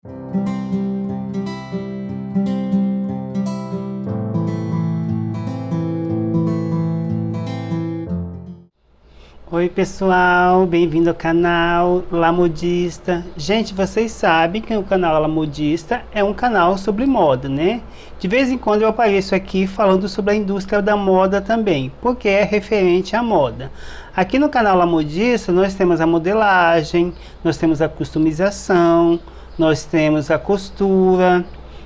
Oi pessoal, bem-vindo ao canal La Modista. Gente, vocês sabem que o canal La Modista é um canal sobre moda, né? De vez em quando eu apareço aqui falando sobre a indústria da moda também, porque é referente à moda. Aqui no canal La Modista nós temos a modelagem, nós temos a customização, nós temos a costura,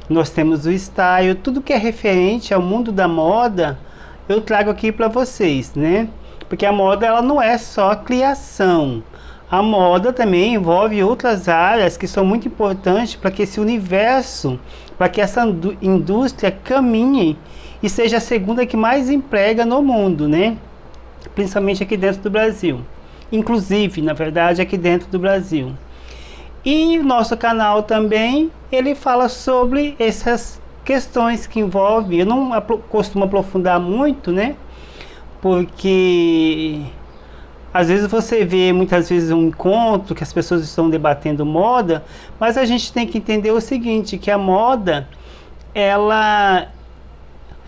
nós temos o style, tudo que é referente ao mundo da moda eu trago aqui para vocês, né? Porque a moda ela não é só criação. A moda também envolve outras áreas que são muito importantes para que esse universo, para que essa indústria caminhe e seja a segunda que mais emprega no mundo, né? Principalmente aqui dentro do Brasil. Inclusive, na verdade, aqui dentro do Brasil. E o nosso canal também, ele fala sobre essas questões que envolvem. Eu não costumo aprofundar muito, né? Porque às vezes você vê muitas vezes um encontro que as pessoas estão debatendo moda, mas a gente tem que entender o seguinte, que a moda ela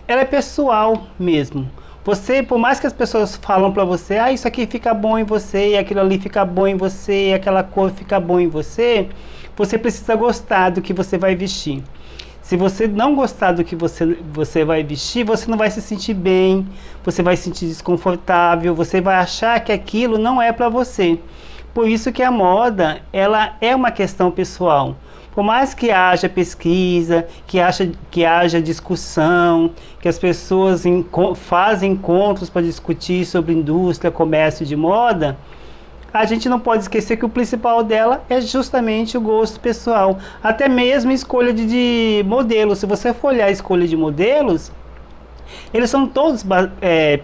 é pessoal mesmo. Você, por mais que as pessoas falam para você, isso aqui fica bom em você, e aquilo ali fica bom em você, e aquela cor fica bom em você, você precisa gostar do que você vai vestir. Se você não gostar do que você vai vestir, você não vai se sentir bem, você vai se sentir desconfortável, você vai achar que aquilo não é para você. Por isso que a moda, ela é uma questão pessoal. Por mais que haja pesquisa, que haja discussão, que as pessoas fazem encontros para discutir sobre indústria, comércio de moda, a gente não pode esquecer que o principal dela é justamente o gosto pessoal. Até mesmo a escolha de modelos. Se você for olhar a escolha de modelos, eles são todos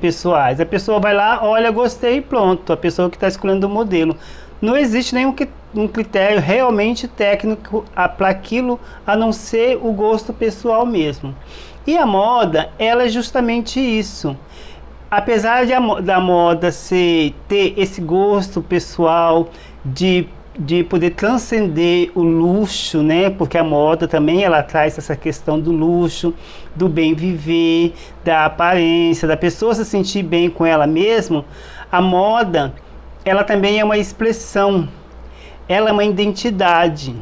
pessoais. A pessoa vai lá, olha, gostei e pronto. A pessoa que está escolhendo o modelo. Não existe nenhum um critério realmente técnico para aquilo, a não ser o gosto pessoal mesmo. E a moda, ela é justamente isso. Apesar da moda ter esse gosto pessoal de poder transcender o luxo, né? Porque a moda também ela traz essa questão do luxo, do bem viver, da aparência, da pessoa se sentir bem com ela mesma. A moda, ela também é uma expressão, ela é uma identidade.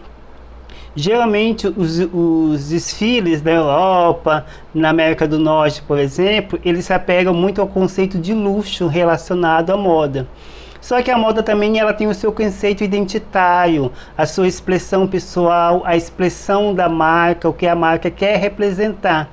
Geralmente os desfiles da Europa, na América do Norte, por exemplo, eles se apegam muito ao conceito de luxo relacionado à moda. Só que a moda também ela tem o seu conceito identitário, a sua expressão pessoal, a expressão da marca, o que a marca quer representar.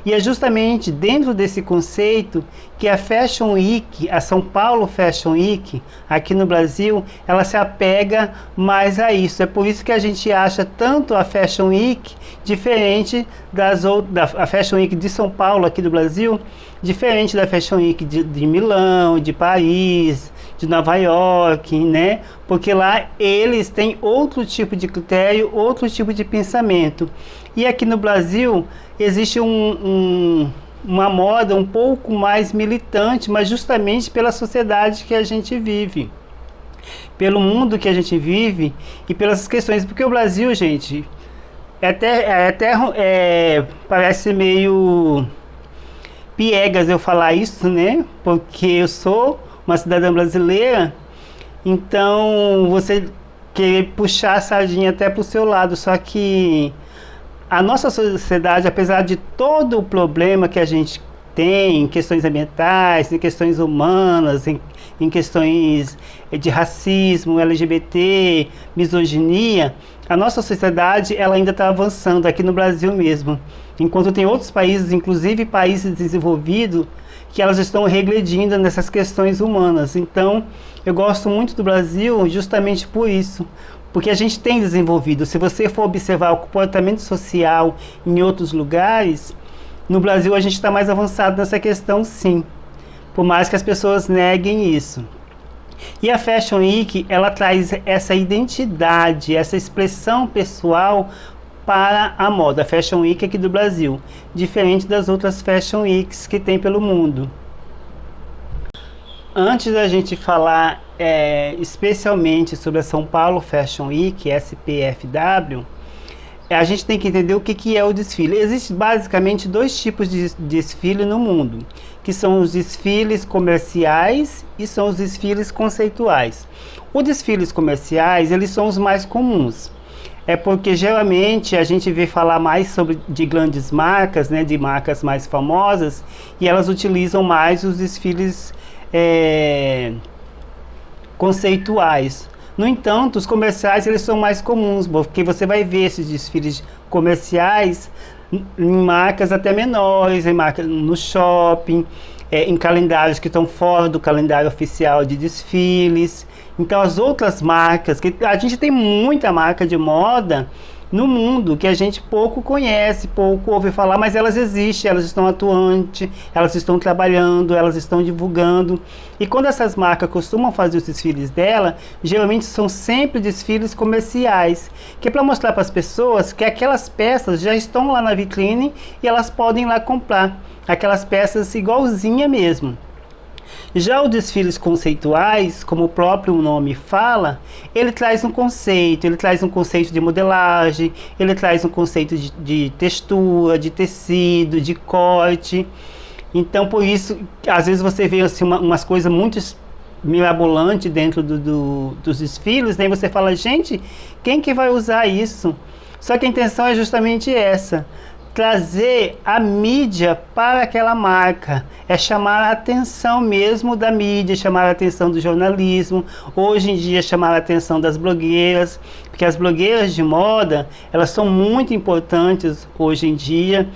E é justamente dentro desse conceito que a Fashion Week, a São Paulo Fashion Week, aqui no Brasil, ela se apega mais a isso. É por isso que a gente acha tanto a Fashion Week diferente a Fashion Week de São Paulo, aqui do Brasil, diferente da Fashion Week de Milão, de Paris, de Nova York, né? Porque lá eles têm outro tipo de critério, outro tipo de pensamento. E aqui no Brasil existe uma moda um pouco mais militante, mas justamente pela sociedade que a gente vive, pelo mundo que a gente vive e pelas questões. Porque o Brasil, gente, parece meio piegas eu falar isso, né? Porque eu sou uma cidadã brasileira, então você querer puxar a sardinha até para o seu lado, só que a nossa sociedade, apesar de todo o problema que a gente tem em questões ambientais, em questões humanas, em questões de racismo, LGBT, misoginia, a nossa sociedade ela ainda está avançando aqui no Brasil mesmo. Enquanto tem outros países, inclusive países desenvolvidos, que elas estão regredindo nessas questões humanas. Então, eu gosto muito do Brasil justamente por isso. Porque a gente tem desenvolvido. Se você for observar o comportamento social em outros lugares, no Brasil a gente está mais avançado nessa questão, sim. Por mais que as pessoas neguem isso. E a Fashion Week, ela traz essa identidade, essa expressão pessoal para a moda. A Fashion Week aqui do Brasil, diferente das outras Fashion Weeks que tem pelo mundo. Antes da gente falar especialmente sobre a São Paulo Fashion Week, SPFW, a gente tem que entender o que é o desfile. Existem basicamente dois tipos de desfile no mundo, que são os desfiles comerciais e são os desfiles conceituais. Os desfiles comerciais, eles são os mais comuns. É porque geralmente a gente vê falar mais de grandes marcas, né, de marcas mais famosas, e elas utilizam mais os desfiles conceituais. No entanto, os comerciais eles são mais comuns, porque você vai ver esses desfiles comerciais em marcas até menores, em marcas no shopping, em calendários que estão fora do calendário oficial de desfiles. Então as outras marcas, que a gente tem muita marca de moda no mundo que a gente pouco conhece, pouco ouve falar, mas elas existem, elas estão atuantes, elas estão trabalhando, elas estão divulgando. E quando essas marcas costumam fazer os desfiles dela, geralmente são sempre desfiles comerciais, que é para mostrar para as pessoas que aquelas peças já estão lá na vitrine e elas podem ir lá comprar aquelas peças igualzinha mesmo. Já os desfiles conceituais, como o próprio nome fala, ele traz um conceito de modelagem, ele traz um conceito de textura, de tecido, de corte. Então, por isso, às vezes você vê assim, umas coisas muito mirabolantes dentro dos desfiles, né? E você fala, gente, quem que vai usar isso? Só que a intenção é justamente essa: trazer a mídia para aquela marca, é chamar a atenção mesmo da mídia, chamar a atenção do jornalismo, hoje em dia chamar a atenção das blogueiras, porque as blogueiras de moda, elas são muito importantes hoje em dia,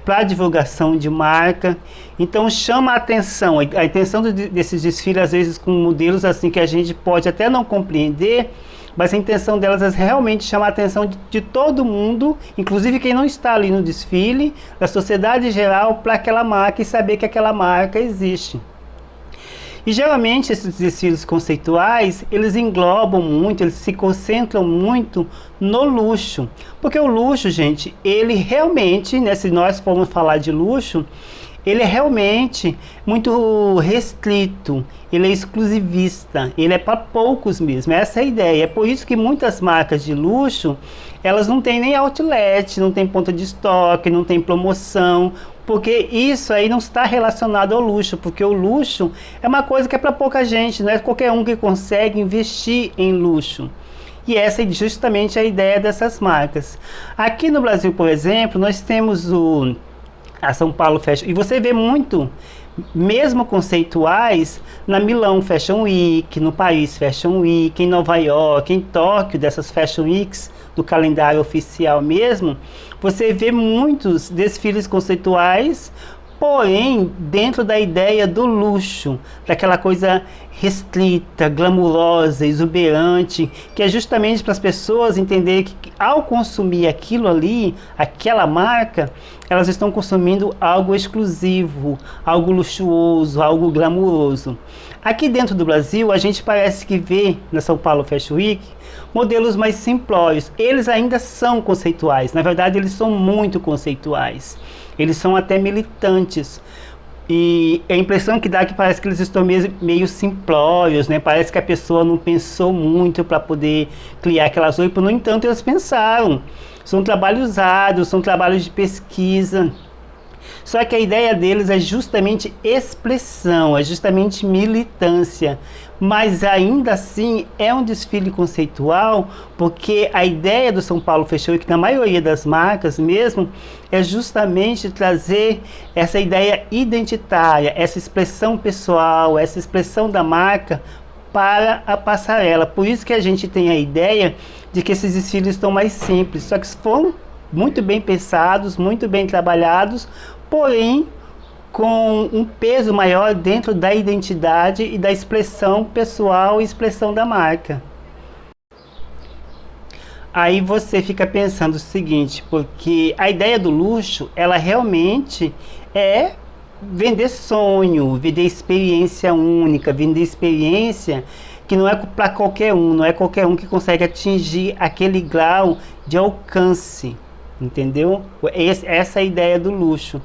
para a divulgação de marca. Então chama a atenção, a intenção desses desfiles às vezes com modelos assim que a gente pode até não compreender, mas a intenção delas é realmente chamar a atenção de todo mundo, inclusive quem não está ali no desfile, da sociedade geral, para aquela marca e saber que aquela marca existe. E geralmente esses desfiles conceituais, eles englobam muito, eles se concentram muito no luxo. Porque o luxo, gente, ele realmente, né, se nós formos falar de luxo, ele é realmente muito restrito, ele é exclusivista, ele é para poucos mesmo, essa é a ideia. É por isso que muitas marcas de luxo, elas não têm nem outlet, não tem ponta de estoque, não tem promoção, porque isso aí não está relacionado ao luxo, porque o luxo é uma coisa que é para pouca gente, não é qualquer um que consegue investir em luxo. E essa é justamente a ideia dessas marcas. Aqui no Brasil, por exemplo, nós temos a São Paulo Fashion, e você vê muito, mesmo conceituais, na Milão Fashion Week, no Paris Fashion Week, em Nova York, em Tóquio, dessas Fashion Weeks do calendário oficial mesmo, você vê muitos desfiles conceituais, porém dentro da ideia do luxo, daquela coisa restrita, glamurosa, exuberante, que é justamente para as pessoas entenderem que ao consumir aquilo ali, aquela marca, elas estão consumindo algo exclusivo, algo luxuoso, algo glamuroso. Aqui dentro do Brasil, a gente parece que vê na São Paulo Fashion Week modelos mais simplórios. Eles ainda são conceituais, na verdade eles são muito conceituais. Eles são até militantes. E a impressão que dá é que parece que eles estão meio simplórios, né? Parece que a pessoa não pensou muito para poder criar aquelas roupas. No entanto, eles pensaram. São trabalhos árduos, são trabalhos de pesquisa. Só que a ideia deles é justamente expressão, é justamente militância. Mas ainda assim é um desfile conceitual, porque a ideia do São Paulo Fashion Week, na maioria das marcas mesmo, é justamente trazer essa ideia identitária, essa expressão pessoal, essa expressão da marca para a passarela. Por isso que a gente tem a ideia de que esses desfiles estão mais simples, só que foram muito bem pensados, muito bem trabalhados, porém com um peso maior dentro da identidade e da expressão pessoal e expressão da marca. Aí você fica pensando o seguinte, porque a ideia do luxo, ela realmente é vender sonho, vender experiência única, vender experiência que não é para qualquer um, não é qualquer um que consegue atingir aquele grau de alcance, entendeu? Essa é a ideia do luxo.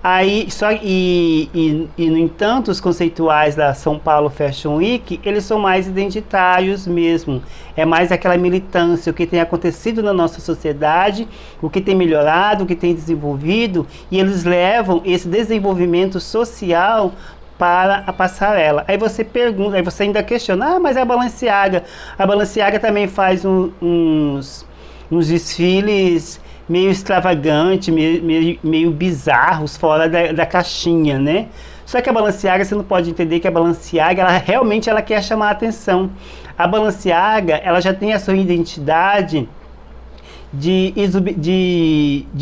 Aí, no entanto, os conceituais da São Paulo Fashion Week, eles são mais identitários mesmo. É mais aquela militância, o que tem acontecido na nossa sociedade, o que tem melhorado, o que tem desenvolvido, e eles levam esse desenvolvimento social para a passarela. Aí você pergunta, aí você ainda questiona, mas é a Balenciaga também faz uns desfiles meio extravagante, meio bizarros, fora da caixinha, né? Só que a Balenciaga, você não pode entender que a Balenciaga, ela realmente ela quer chamar a atenção. A Balenciaga, ela já tem a sua identidade de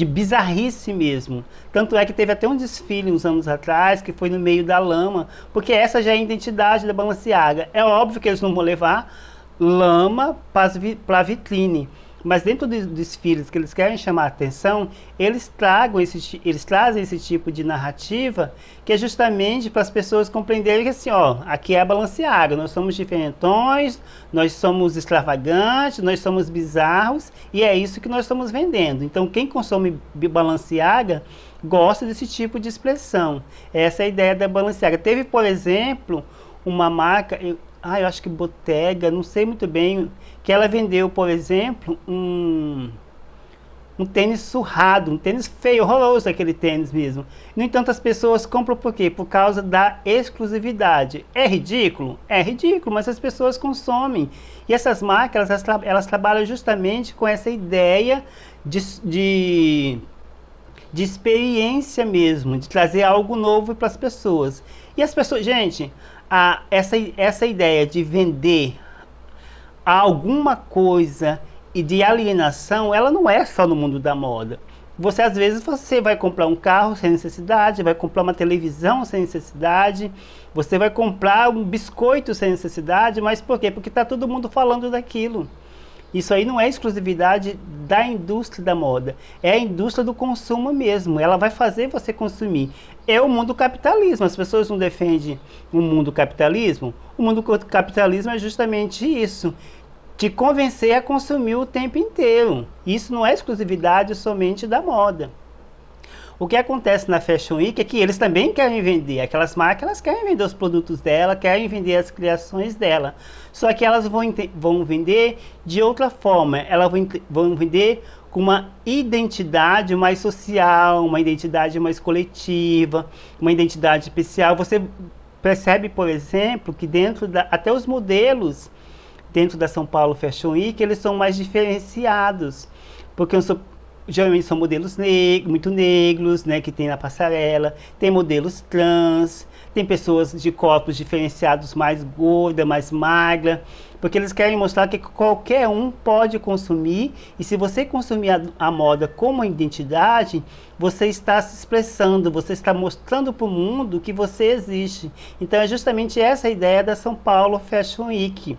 bizarrice mesmo. Tanto é que teve até um desfile uns anos atrás, que foi no meio da lama, porque essa já é a identidade da Balenciaga. É óbvio que eles não vão levar lama para a vitrine, mas dentro dos desfiles que eles querem chamar a atenção, eles trazem esse tipo de narrativa, que é justamente para as pessoas compreenderem que assim, ó, aqui é a Balenciaga, nós somos diferentões, nós somos extravagantes, nós somos bizarros, e é isso que nós estamos vendendo. Então quem consome Balenciaga gosta desse tipo de expressão. Essa é a ideia da Balenciaga. Teve, por exemplo, uma marca, eu acho que Bottega, não sei muito bem, que ela vendeu, por exemplo, um tênis surrado, um tênis feio, horroroso aquele tênis mesmo. No entanto, as pessoas compram por quê? Por causa da exclusividade. É ridículo? É ridículo, mas as pessoas consomem. E essas marcas, elas trabalham justamente com essa ideia de experiência mesmo, de trazer algo novo para as pessoas. E as pessoas, gente, essa ideia de vender alguma coisa e de alienação, ela não é só no mundo da moda. Você às vezes você vai comprar um carro sem necessidade, vai comprar uma televisão sem necessidade, você vai comprar um biscoito sem necessidade, mas por quê? Porque está todo mundo falando daquilo. Isso aí não é exclusividade da indústria da moda, é a indústria do consumo mesmo. Ela vai fazer você consumir. É o mundo capitalismo. As pessoas não defendem o mundo capitalismo. O mundo capitalismo é justamente isso, te convencer a consumir o tempo inteiro. Isso não é exclusividade somente da moda. O que acontece na Fashion Week é que eles também querem vender. Aquelas marcas, elas querem vender os produtos dela, querem vender as criações dela. Só que elas vão vender de outra forma. Elas vão vender com uma identidade mais social, uma identidade mais coletiva, uma identidade especial. Você percebe, por exemplo, que até os modelos dentro da São Paulo Fashion Week, eles são mais diferenciados. Porque geralmente são modelos muito negros, né, que tem na passarela, tem modelos trans, tem pessoas de corpos diferenciados, mais gorda, mais magra, porque eles querem mostrar que qualquer um pode consumir, e se você consumir a moda como identidade, você está se expressando, você está mostrando para o mundo que você existe. Então é justamente essa a ideia da São Paulo Fashion Week,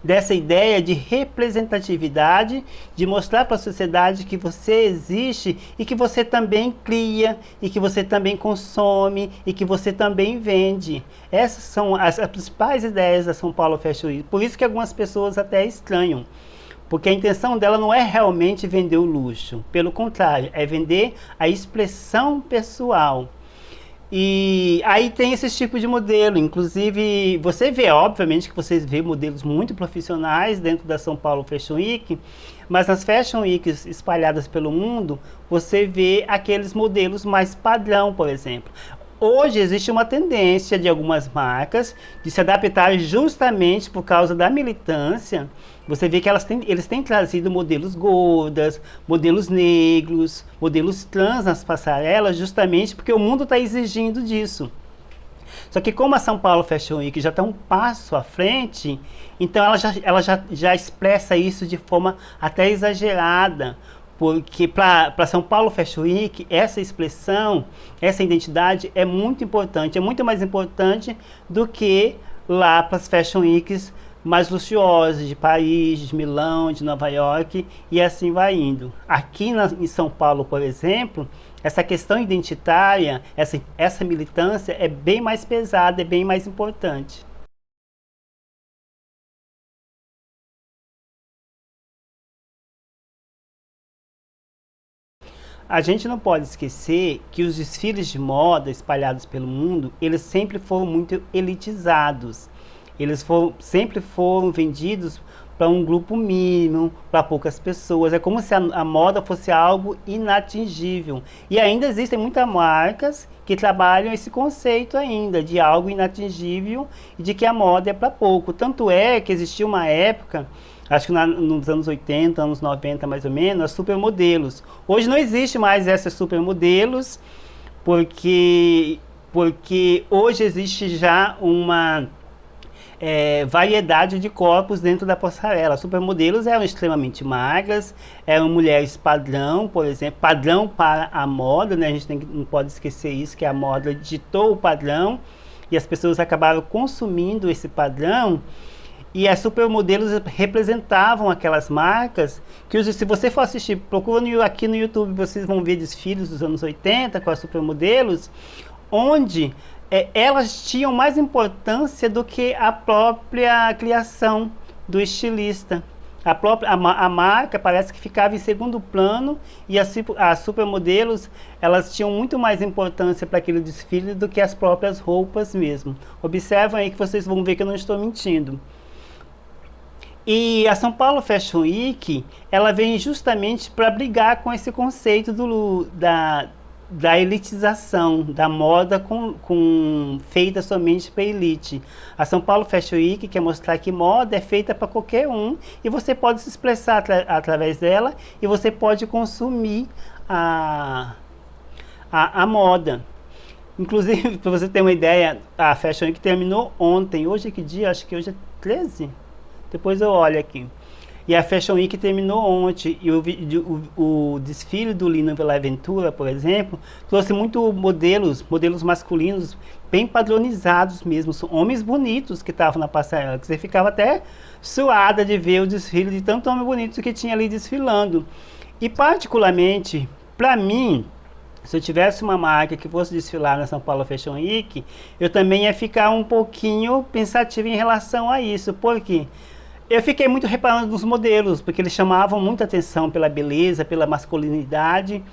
dessa ideia de representatividade, de mostrar para a sociedade que você existe e que você também cria, e que você também consome, e que você também vende. Essas são as principais ideias da São Paulo Fashion Week. Por isso que algumas pessoas até estranham, porque a intenção dela não é realmente vender o luxo, pelo contrário, é vender a expressão pessoal. E aí tem esse tipo de modelo, inclusive você vê, obviamente que você vê modelos muito profissionais dentro da São Paulo Fashion Week, mas nas Fashion Weeks espalhadas pelo mundo, você vê aqueles modelos mais padrão, por exemplo. Hoje existe uma tendência de algumas marcas de se adaptar justamente por causa da militância. Você vê que eles têm trazido modelos gordas, modelos negros, modelos trans nas passarelas, justamente porque o mundo está exigindo disso. Só que como a São Paulo Fashion Week já está um passo à frente, então ela já expressa isso de forma até exagerada. Porque para São Paulo Fashion Week, essa expressão, essa identidade é muito importante. É muito mais importante do que lá para as Fashion Weeks mais luxuosas de Paris, de Milão, de Nova York, e assim vai indo. Aqui em São Paulo, por exemplo, essa questão identitária, essa militância é bem mais pesada, é bem mais importante. A gente não pode esquecer que os desfiles de moda espalhados pelo mundo, eles sempre foram muito elitizados. Sempre foram vendidos para um grupo mínimo, para poucas pessoas. É como se a moda fosse algo inatingível. E ainda existem muitas marcas que trabalham esse conceito ainda, de algo inatingível e de que a moda é para pouco. Tanto é que existia uma época, acho que nos anos 80, anos 90 mais ou menos, as supermodelos. Hoje não existe mais essas supermodelos, porque hoje existe já uma variedade de corpos dentro da passarela. As supermodelos eram extremamente magras, eram mulheres padrão, por exemplo, padrão para a moda, né? A gente não pode esquecer isso, que a moda ditou o padrão e as pessoas acabaram consumindo esse padrão. E as supermodelos representavam aquelas marcas que, se você for assistir, procura aqui no YouTube, vocês vão ver desfiles dos anos 80 com as supermodelos, onde elas tinham mais importância do que a própria criação do estilista. A marca parece que ficava em segundo plano e as supermodelos, elas tinham muito mais importância para aquele desfile do que as próprias roupas mesmo. Observam aí que vocês vão ver que eu não estou mentindo. E a São Paulo Fashion Week, ela vem justamente para brigar com esse conceito da elitização, da moda feita somente para elite. A São Paulo Fashion Week quer mostrar que moda é feita para qualquer um e você pode se expressar através dela e você pode consumir a moda. Inclusive, para você ter uma ideia, a Fashion Week terminou ontem. Hoje é que dia? Acho que hoje é 13. Depois eu olho aqui. E a Fashion Week terminou ontem. E o desfile do Lino Villaventura, por exemplo, trouxe muito modelos masculinos bem padronizados mesmo. São homens bonitos que estavam na passarela, que você ficava até suada de ver o desfile de tanto homem bonito que tinha ali desfilando. E particularmente, para mim, se eu tivesse uma marca que fosse desfilar na São Paulo Fashion Week, eu também ia ficar um pouquinho pensativo em relação a isso. Por quê? Eu fiquei muito reparando nos modelos, porque eles chamavam muita atenção pela beleza, pela masculinidade,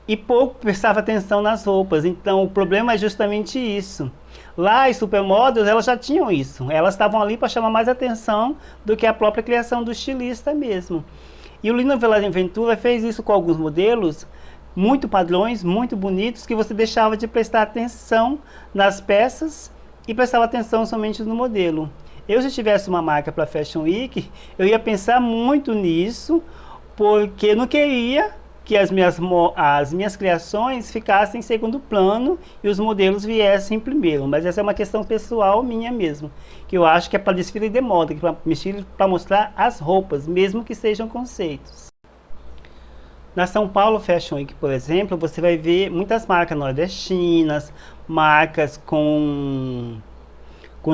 e pouco prestava atenção nas roupas. Então, o problema é justamente isso. Lá, as supermodels, elas já tinham isso. Elas estavam ali para chamar mais atenção do que a própria criação do estilista mesmo. E o Lino Villaventura fez isso com alguns modelos, muito padrões, muito bonitos, que você deixava de prestar atenção nas peças e prestava atenção somente no modelo. Se tivesse uma marca para Fashion Week, eu ia pensar muito nisso, porque eu não queria que as minhas criações ficassem em segundo plano e os modelos viessem em primeiro. Mas essa é uma questão pessoal minha mesmo, que eu acho que é para desfile de moda, que é para mostrar as roupas, mesmo que sejam conceitos. Na São Paulo Fashion Week, por exemplo, você vai ver muitas marcas nordestinas, marcas com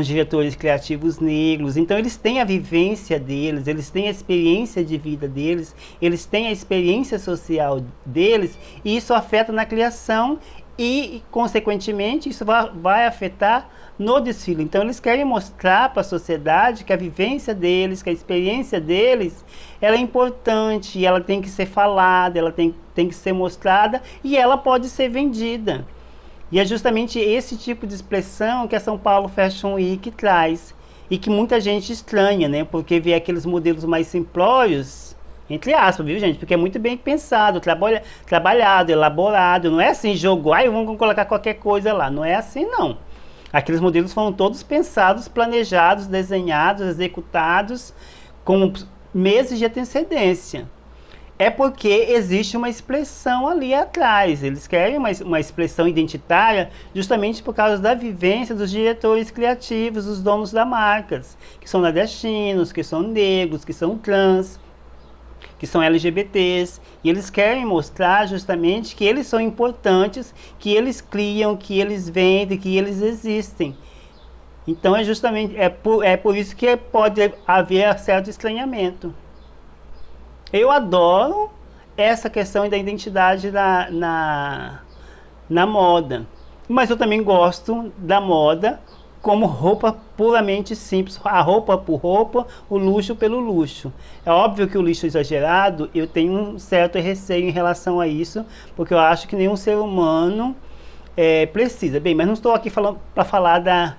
diretores criativos negros. Então eles têm a vivência deles, eles têm a experiência de vida deles, eles têm a experiência social deles, e isso afeta na criação e, consequentemente, isso vai afetar no desfile. Então eles querem mostrar para a sociedade que a vivência deles, que a experiência deles, ela é importante, ela tem que ser falada, ela tem que ser mostrada e ela pode ser vendida. E é justamente esse tipo de expressão que a São Paulo Fashion Week traz. E que muita gente estranha, né? Porque vê aqueles modelos mais simplórios, entre aspas, viu, gente? Porque é muito bem pensado, trabalhado, elaborado. Não é assim, jogou, vamos colocar qualquer coisa lá. Não é assim, não. Aqueles modelos foram todos pensados, planejados, desenhados, executados com meses de antecedência. É porque existe uma expressão ali atrás. Eles querem uma expressão identitária justamente por causa da vivência dos diretores criativos, dos donos das marcas, que são nordestinos, que são negros, que são trans, que são LGBTs. E eles querem mostrar justamente que eles são importantes, que eles criam, que eles vendem, que eles existem. Então é justamente por isso que pode haver certo estranhamento. Eu adoro essa questão da identidade na moda, mas eu também gosto da moda como roupa puramente simples, a roupa por roupa, o luxo pelo luxo. É óbvio que o luxo exagerado, eu tenho um certo receio em relação a isso, porque eu acho que nenhum ser humano precisa. Bem, mas não estou aqui falando para falar da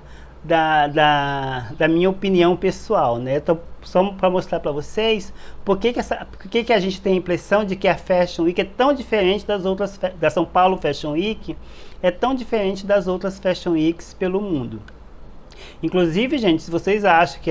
minha opinião pessoal, né? Estou só para mostrar para vocês por que a gente tem a impressão de que a Fashion Week é tão diferente das outras, da São Paulo Fashion Week, é tão diferente das outras Fashion Weeks pelo mundo. Inclusive, gente, se vocês acham que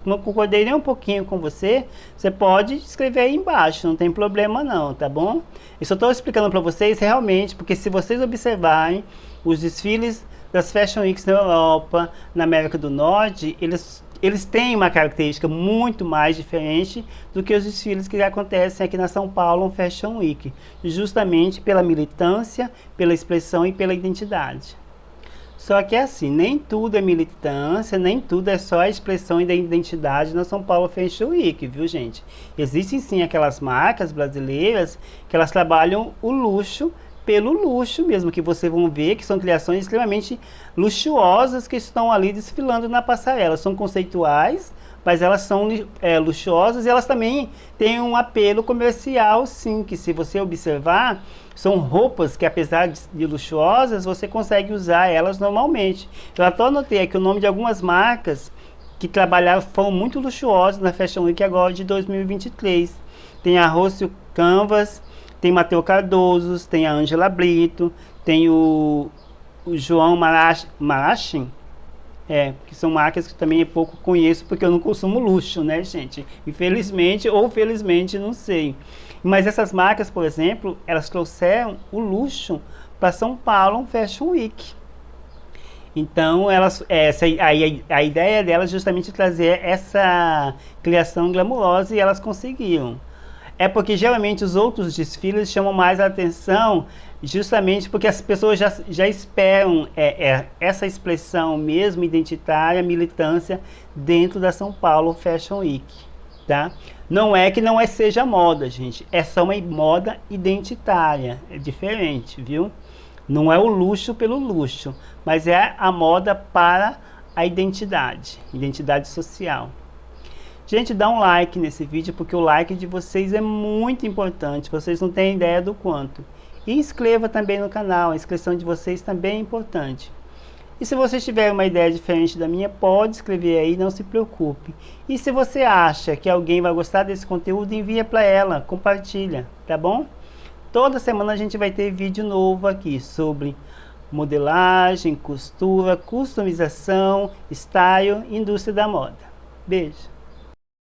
não concordei nem um pouquinho com você, você pode escrever aí embaixo, não tem problema não, tá bom? Eu só estou explicando para vocês realmente, porque se vocês observarem os desfiles das Fashion Weeks na Europa, na América do Norte, eles têm uma característica muito mais diferente do que os desfiles que acontecem aqui na São Paulo Fashion Week, justamente pela militância, pela expressão e pela identidade. Só que é assim, nem tudo é militância, nem tudo é só a expressão da identidade na São Paulo Fashion Week, viu, gente? Existem sim aquelas marcas brasileiras que elas trabalham o luxo pelo luxo mesmo, que vocês vão ver que são criações extremamente luxuosas que estão ali desfilando na passarela. São conceituais, mas elas são luxuosas e elas também têm um apelo comercial, sim, que se você observar, são roupas que apesar de luxuosas, você consegue usar elas normalmente. Eu até anotei aqui o nome de algumas marcas que trabalharam, foram muito luxuosas na Fashion Week agora de 2023. Tem a Rocio Canvas, tem Matteo Cardoso, tem a Angela Brito, tem o João Marachin, que são marcas que também pouco conheço porque eu não consumo luxo, né, gente? Infelizmente ou felizmente, não sei. Mas essas marcas, por exemplo, elas trouxeram o luxo para São Paulo Fashion Week. Então, a ideia delas é justamente trazer essa criação glamurosa e elas conseguiram. É porque geralmente os outros desfiles chamam mais a atenção justamente porque as pessoas já esperam essa expressão mesmo identitária, militância dentro da São Paulo Fashion Week, tá? Não é que não seja moda, gente, é só uma moda identitária, é diferente, viu? Não é o luxo pelo luxo, mas é a moda para a identidade social. Gente, dá um like nesse vídeo, porque o like de vocês é muito importante, vocês não têm ideia do quanto. E inscreva também no canal, a inscrição de vocês também é importante. E se vocês tiverem uma ideia diferente da minha, pode escrever aí, não se preocupe. E se você acha que alguém vai gostar desse conteúdo, envia para ela, compartilha, tá bom? Toda semana a gente vai ter vídeo novo aqui sobre modelagem, costura, customização, style, indústria da moda. Beijo!